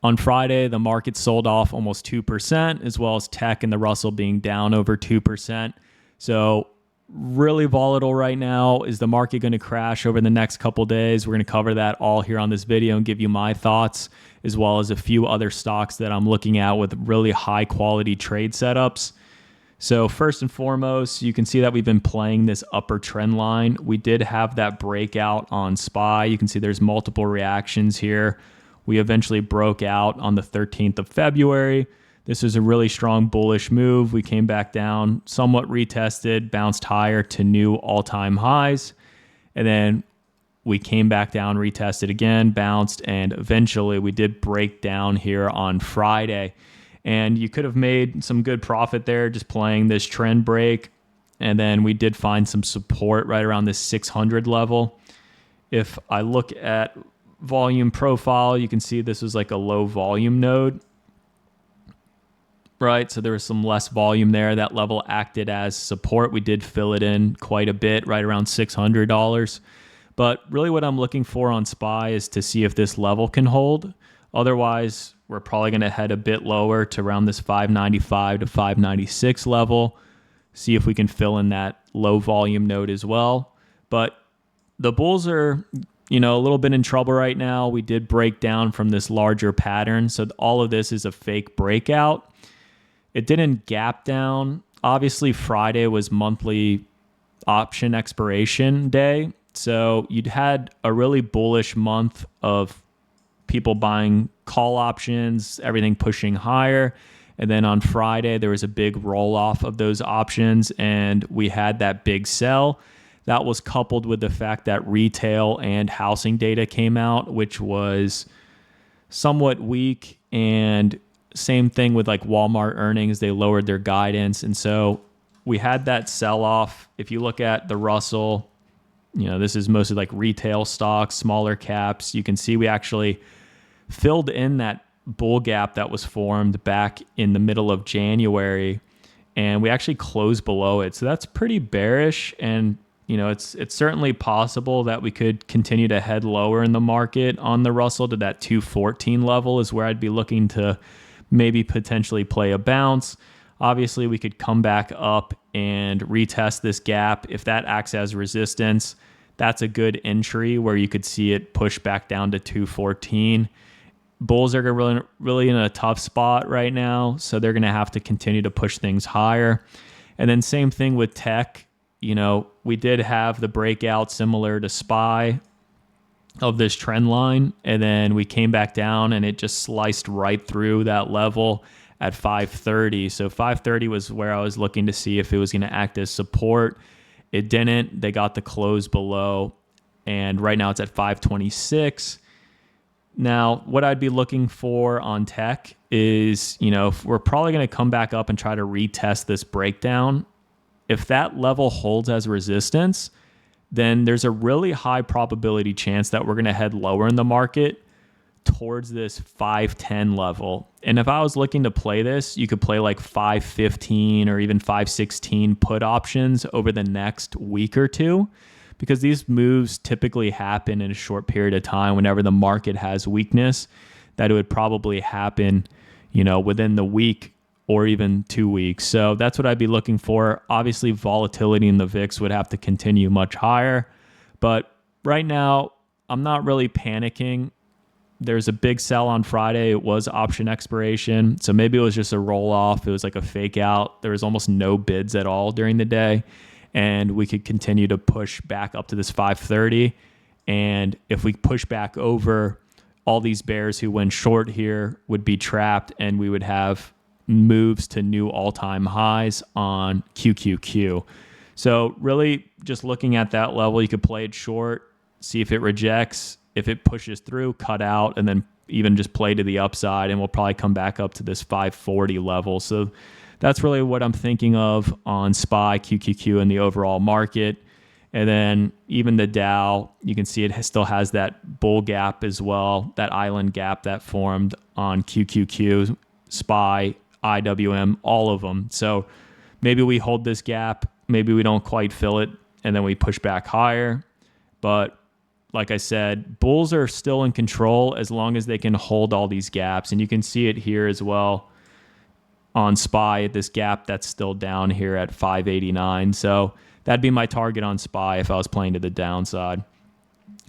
On Friday, the market sold off almost 2%, as well as tech and the Russell being down over 2%. So really volatile right now. Is the market going to crash over the next couple days? We're going to cover that all here on this video and give you my thoughts, as well as a few other stocks that I'm looking at with really high quality trade setups. So first and foremost, you can see that we've been playing this upper trend line. We did have that breakout on SPY. You can see there's multiple reactions here. We eventually broke out on the 13th of February. This was a really strong bullish move. We came back down, somewhat retested, bounced higher to new all-time highs. And then we came back down, retested again, bounced, and eventually we did break down here on Friday. And you could have made some good profit there just playing this trend break. And then we did find some support right around this 600 level. If I look at volume profile, you can see this was like a low volume node, right? So there was some less volume there. That level acted as support. We did fill it in quite a bit, right around $600. But really what I'm looking for on SPY is to see if this level can hold. Otherwise, we're probably going to head a bit lower to around this 595 to 596 level. See if we can fill in that low volume node as well. But the bulls are, a little bit in trouble right now. We did break down from this larger pattern. So all of this is a fake breakout. It didn't gap down. Obviously, Friday was monthly option expiration day. So you'd had a really bullish month of people buying call options, everything pushing higher. And then on Friday, there was a big roll off of those options and we had that big sell. That was coupled with the fact that retail and housing data came out, which was somewhat weak. And same thing with like Walmart earnings, they lowered their guidance. And so we had that sell off. If you look at the Russell, this is mostly like retail stocks, smaller caps. You can see we actually filled in that bull gap that was formed back in the middle of January, and we actually closed below it. So that's pretty bearish. And it's certainly possible that we could continue to head lower in the market on the Russell to that 214 level is where I'd be looking to maybe potentially play a bounce. Obviously, we could come back up and retest this gap. If that acts as resistance, that's a good entry where you could see it push back down to 214. Bulls are really in a tough spot right now, so they're going to have to continue to push things higher. And then same thing with tech. We did have the breakout similar to SPY of this trend line, and then we came back down and it just sliced right through that level at 530. So 530 was where I was looking to see if it was going to act as support. It didn't. They got the close below, and right now it's at 526. Now, what I'd be looking for on tech is, we're probably going to come back up and try to retest this breakdown. If that level holds as resistance, then there's a really high probability chance that we're going to head lower in the market towards this 510 level. And if I was looking to play this, you could play like 515 or even 516 put options over the next week or two, because these moves typically happen in a short period of time. Whenever the market has weakness, that it would probably happen, within the week or even 2 weeks. So that's what I'd be looking for. Obviously, volatility in the VIX would have to continue much higher. But right now, I'm not really panicking. There's a big sell on Friday. It was option expiration. So maybe it was just a roll off. It was like a fake out. There was almost no bids at all during the day. And we could continue to push back up to this 530. And if we push back over, all these bears who went short here would be trapped, and we would have moves to new all-time highs on QQQ. So really just looking at that level, you could play it short, see if it rejects. If it pushes through, cut out, and then even just play to the upside, and we'll probably come back up to this 540 level. So that's really what I'm thinking of on SPY, QQQ, and the overall market. And then even the Dow, you can see it still has that bull gap as well, that island gap that formed on QQQ, SPY, IWM, all of them. So maybe we hold this gap, maybe we don't quite fill it, and then we push back higher. But like I said, bulls are still in control as long as they can hold all these gaps. And you can see it here as well on SPY at this gap that's still down here at 589. So that'd be my target on SPY if I was playing to the downside.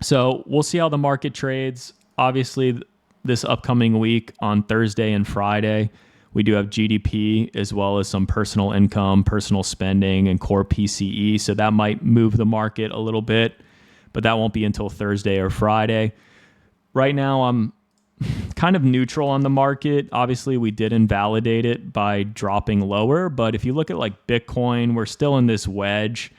So we'll see how the market trades. Obviously, this upcoming week on Thursday and Friday, we do have GDP as well as some personal income, personal spending, and core PCE. So that might move the market a little bit, but that won't be until Thursday or Friday. Right now, I'm kind of neutral on the market. Obviously, we did invalidate it by dropping lower, but if you look at like Bitcoin, we're still in this wedge.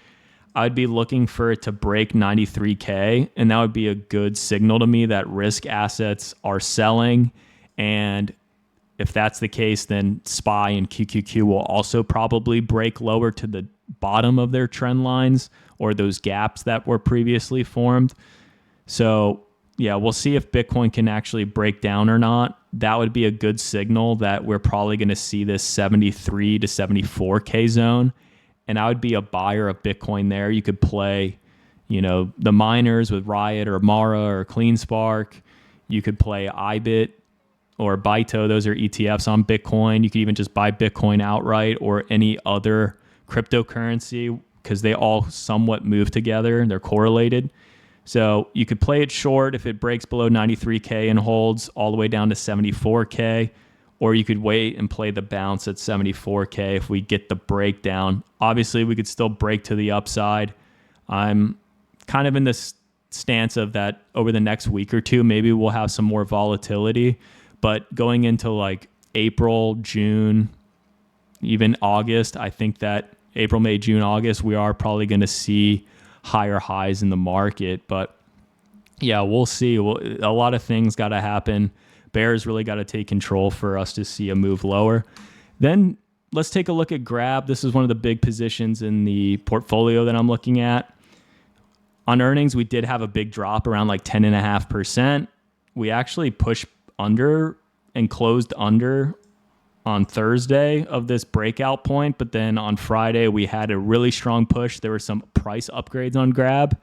I'd be looking for it to break 93K, and that would be a good signal to me that risk assets are selling. And if that's the case, then SPY and QQQ will also probably break lower to the bottom of their trend lines or those gaps that were previously formed. So yeah, we'll see if Bitcoin can actually break down or not. That would be a good signal that we're probably going to see this 73 to 74K zone. And I would be a buyer of Bitcoin there. You could play, the miners with Riot or Mara or CleanSpark. You could play IBIT or Bito. Those are ETFs on Bitcoin. You could even just buy Bitcoin outright or any other cryptocurrency because they all somewhat move together. They're correlated. So you could play it short if it breaks below 93K and holds all the way down to 74K. Or you could wait and play the bounce at 74K if we get the breakdown. Obviously, we could still break to the upside. I'm kind of in this stance of that over the next week or two, maybe we'll have some more volatility. But going into like April, June, even August, I think that April, May, June, August, we are probably going to see higher highs in the market. But yeah, we'll see. A lot of things got to happen. Bears really got to take control for us to see a move lower. Then let's take a look at Grab. This is one of the big positions in the portfolio that I'm looking at. On earnings, we did have a big drop around like 10.5%. We actually pushed under and closed under on Thursday of this breakout point. But then on Friday, we had a really strong push. There were some price upgrades on Grab.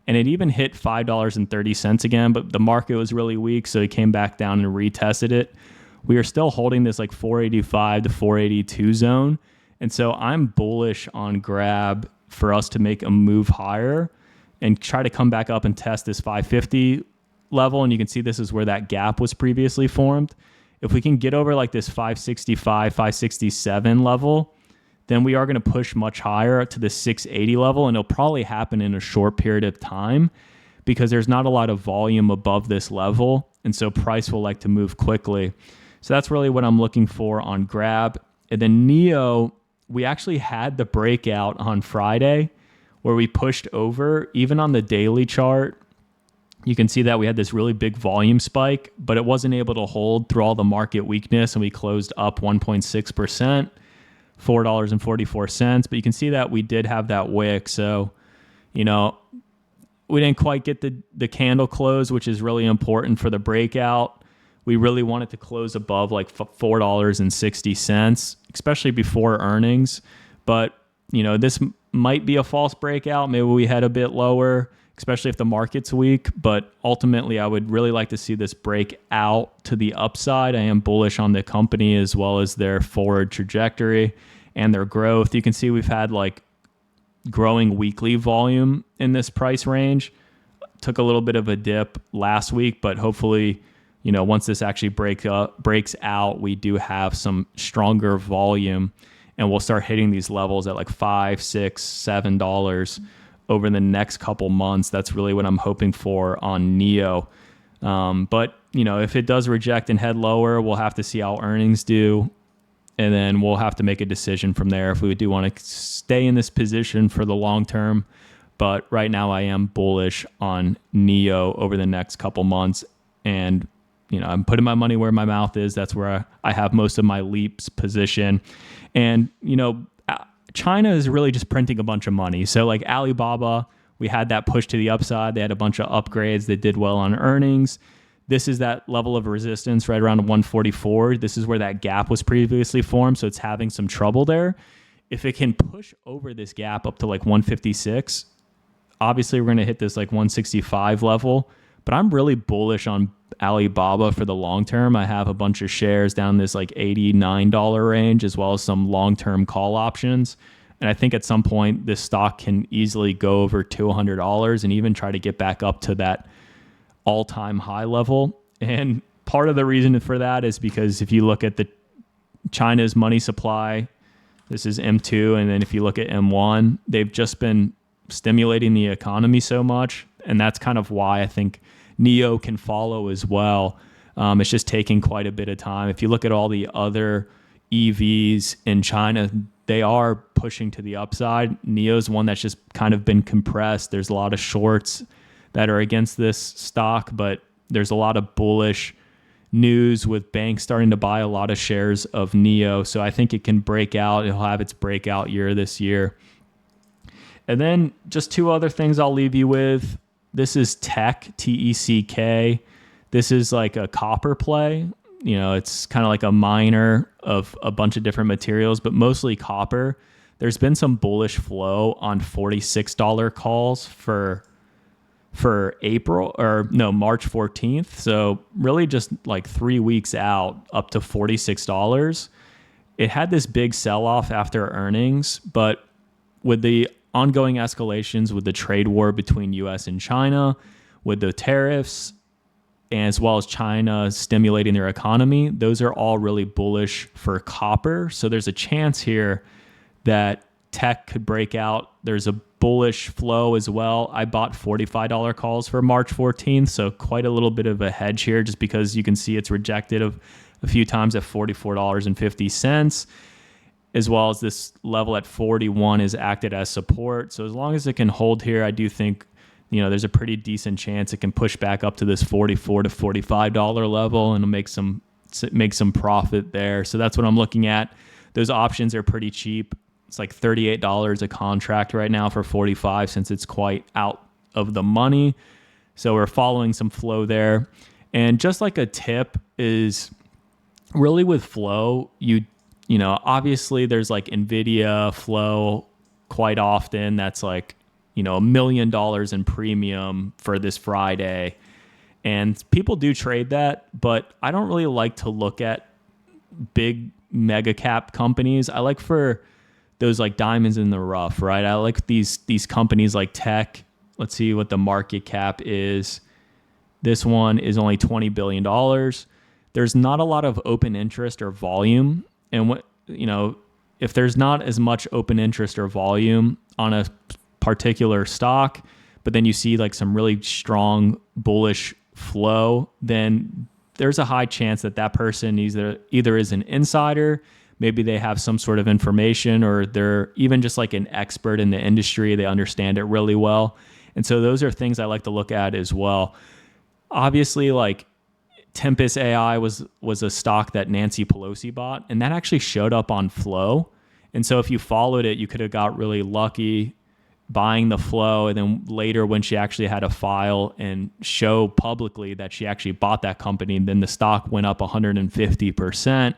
And it even hit $5.30 again, but the market was really weak, so it came back down and retested it. We are still holding this like 485 to 482 zone. And so I'm bullish on Grab for us to make a move higher and try to come back up and test this 550 level. And you can see this is where that gap was previously formed. If we can get over like this 565, 567 level, then we are going to push much higher to the 680 level, and it'll probably happen in a short period of time because there's not a lot of volume above this level, and so price will like to move quickly. So that's really what I'm looking for on Grab. And then NEO, we actually had the breakout on Friday where we pushed over. Even on the daily chart, you can see that we had this really big volume spike, but it wasn't able to hold through all the market weakness, and we closed up 1.6%. $4.44, but you can see that we did have that wick. So, we didn't quite get the candle close, which is really important for the breakout. We really wanted to close above like $4.60, especially before earnings. But, this might be a false breakout. Maybe we head a bit lower, especially if the market's weak. But ultimately, I would really like to see this break out to the upside. I am bullish on the company as well as their forward trajectory and their growth. You can see we've had like growing weekly volume in this price range. Took a little bit of a dip last week, but hopefully, once this actually breaks out, we do have some stronger volume and we'll start hitting these levels at like $5, $6, $7 over the next couple months. That's really what I'm hoping for on NEO. But, if it does reject and head lower, we'll have to see how earnings do. And then we'll have to make a decision from there if we do want to stay in this position for the long term. But right now I am bullish on NEO over the next couple months. And, I'm putting my money where my mouth is. That's where I have most of my leaps position. And, China is really just printing a bunch of money. So like Alibaba, we had that push to the upside. They had a bunch of upgrades. They did well on earnings. This is that level of resistance right around 144. This is where that gap was previously formed. So it's having some trouble there. If it can push over this gap up to like 156, Obviously, we're going to hit this like 165 level, but I'm really bullish on Alibaba for the long term. I have a bunch of shares down this like $89 range, as well as some long-term call options. And I think at some point this stock can easily go over $200 and even try to get back up to that all-time high level. And part of the reason for that is because if you look at the China's money supply, this is M2, and then if you look at M1, they've just been stimulating the economy so much, and that's kind of why I think NIO can follow as well. It's just taking quite a bit of time. If you look at all the other EVs in China, they are pushing to the upside. NIO's one that's just kind of been compressed. There's a lot of shorts that are against this stock, but there's a lot of bullish news with banks starting to buy a lot of shares of NIO. So I think it can break out. It'll have its breakout year this year. And then just two other things I'll leave you with. This is Teck, TECK. This is like a copper play. You know, it's kind of like a miner of a bunch of different materials, but mostly copper. There's been some bullish flow on $46 calls for March 14th. So really just like 3 weeks out up to $46. It had this big sell-off after earnings, but with the ongoing escalations with the trade war between US and China, with the tariffs, as well as China stimulating their economy, those are all really bullish for copper. So there's a chance here that Teck could break out. There's a bullish flow as well. I bought $45 calls for March 14th, so quite a little bit of a hedge here just because you can see it's rejected a few times at $44.50, as well as this level at 41 is acted as support. So as long as it can hold here, I do think there's a pretty decent chance it can push back up to this $44 to $45 level and make some profit there. So that's what I'm looking at. Those options are pretty cheap. It's like $38 a contract right now for 45 since it's quite out of the money. So we're following some flow there. And just like a tip is really with flow, obviously there's like NVIDIA flow quite often. That's like, $1 million in premium for this Friday. And people do trade that, but I don't really like to look at big mega cap companies. I like for those like diamonds in the rough, right? I like these companies like Teck. Let's see what the market cap is. This one is only $20 billion. There's not a lot of open interest or volume. And if there's not as much open interest or volume on a particular stock, but then you see like some really strong bullish flow, then there's a high chance that person either is an insider, maybe they have some sort of information, or they're even just like an expert in the industry. They understand it really well. And so those are things I like to look at as well. Obviously, like Tempest AI was a stock that Nancy Pelosi bought, and that actually showed up on flow. And so if you followed it, you could have got really lucky buying the flow, and then later when she actually had to file and show publicly that she actually bought that company, and then the stock went up 150%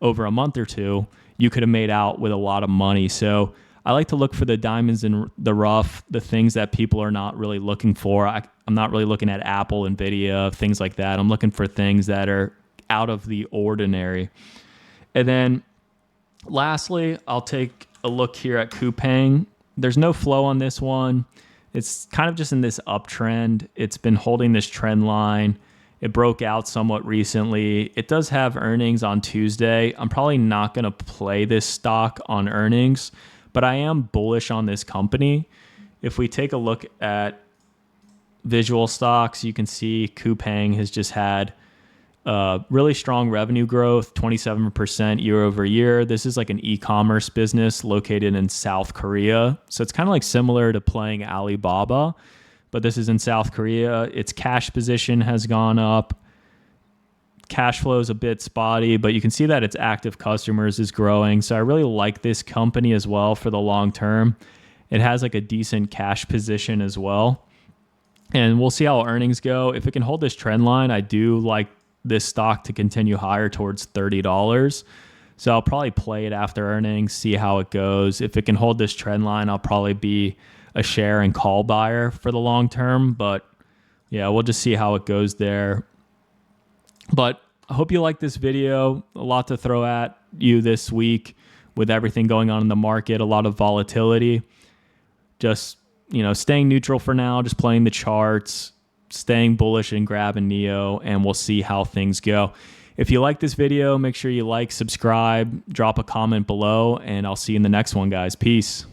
over a month or two, you could have made out with a lot of money. So I like to look for the diamonds in the rough, the things that people are not really looking for. I'm not really looking at Apple, NVIDIA, things like that. I'm looking for things that are out of the ordinary. And then lastly, I'll take a look here at Coupang. There's no flow on this one. It's kind of just in this uptrend. It's been holding this trend line. It broke out somewhat recently. It does have earnings on Tuesday. I'm probably not going to play this stock on earnings, but I am bullish on this company. If we take a look at visual stocks, you can see Coupang has just had really strong revenue growth, 27% year over year. This is like an e-commerce business located in South Korea. So it's kind of like similar to playing Alibaba, but this is in South Korea. Its cash position has gone up. Cash flow is a bit spotty, but you can see that its active customers is growing. So I really like this company as well for the long term. It has like a decent cash position as well. And we'll see how earnings go. If it can hold this trend line, I do like this stock to continue higher towards $30. So I'll probably play it after earnings, see how it goes. If it can hold this trend line, I'll probably be a share and call buyer for the long term. But yeah, we'll just see how it goes there. But I hope you like this video. A lot to throw at you this week with everything going on in the market, a lot of volatility. Just, staying neutral for now, just playing the charts, staying bullish and grabbing NEO, and we'll see how things go. If you like this video, make sure you like, subscribe, drop a comment below, and I'll see you in the next one, guys. Peace.